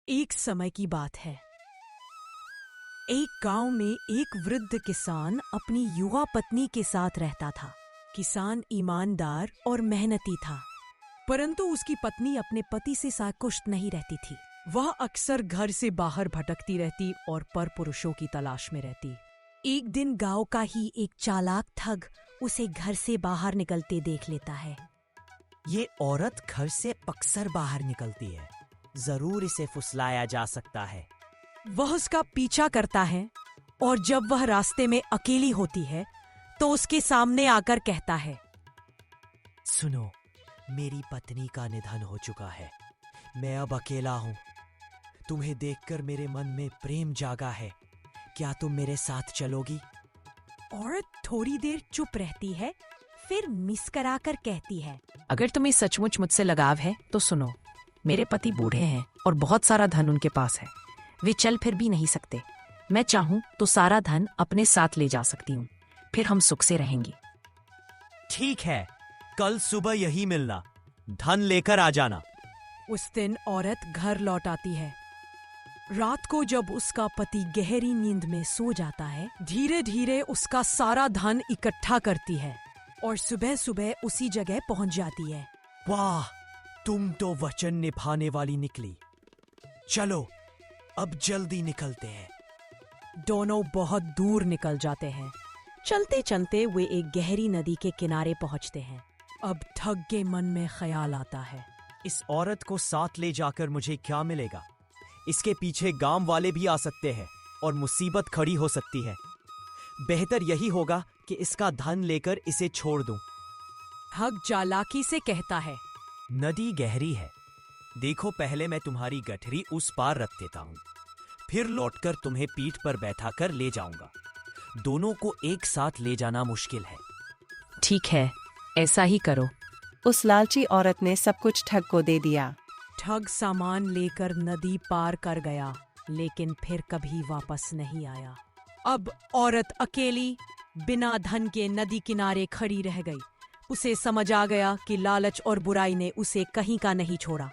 एक समय की बात है। एक गांव में एक वृद्ध किसान अपनी युवा पत्नी के साथ रहता था। किसान ईमानदार और मेहनती था, परंतु उसकी पत्नी अपने पति से संतुष्ट नहीं रहती थी। वह अक्सर घर से बाहर भटकती रहती और परपुरुषों की तलाश में रहती। एक दिन गांव का ही एक चालाक ठग उसे घर से बाहर निकलते देख लेता है। ये औरत घर से अक्सर बाहर निकलती है, जरूर इसे फुसलाया जा सकता है। वह उसका पीछा करता है और जब वह रास्ते में अकेली होती है तो उसके सामने आकर कहता है, सुनो, मेरी पत्नी का निधन हो चुका है। मैं अब अकेला हूँ। तुम्हें देखकर मेरे मन में प्रेम जागा है। क्या तुम मेरे साथ चलोगी? औरत थोड़ी देर चुप रहती है, फिर मुस्कुराकर कहती है, अगर तुम्हें सचमुच मुझसे लगाव है तो सुनो, मेरे पति बूढ़े हैं और बहुत सारा धन उनके पास है। वे चल फिर भी नहीं सकते। मैं चाहूं तो सारा धन अपने साथ ले जा सकती हूँ, फिर हम सुख से रहेंगे। ठीक है, कल सुबह यही मिलना। धन लेकर आ जाना। उस दिन औरत घर लौट आती है। रात को जब उसका पति गहरी नींद में सो जाता है, धीरे धीरे उसका सारा धन इकट्ठा करती है और सुबह सुबह उसी जगह पहुंच जाती है। वाह, तुम तो वचन निभाने वाली निकली। चलो, अब जल्दी निकलते हैं। दोनों बहुत दूर निकल जाते हैं। चलते चलते वे एक गहरी नदी के किनारे पहुंचते हैं। अब ठग के मन में ख्याल आता है, इस औरत को साथ ले जाकर मुझे क्या मिलेगा? इसके पीछे गांव वाले भी आ सकते हैं और मुसीबत खड़ी हो सकती है। बेहतर यही होगा कि इसका धन लेकर इसे छोड़ दूं। ठग चालाकी से कहता है, नदी गहरी है। देखो, पहले मैं तुम्हारी गठरी उस पार रख देता हूँ, फिर लौटकर तुम्हें पीठ पर बैठाकर ले जाऊंगा। दोनों को एक साथ ले जाना मुश्किल है। ठीक है, ऐसा ही करो। उस लालची औरत ने सब कुछ ठग को दे दिया। ठग सामान लेकर नदी पार कर गया, लेकिन फिर कभी वापस नहीं आया। अब औरत अकेली बिना धन के नदी किनारे खड़ी रह गई। उसे समझ आ गया कि लालच और बुराई ने उसे कहीं का नहीं छोड़ा।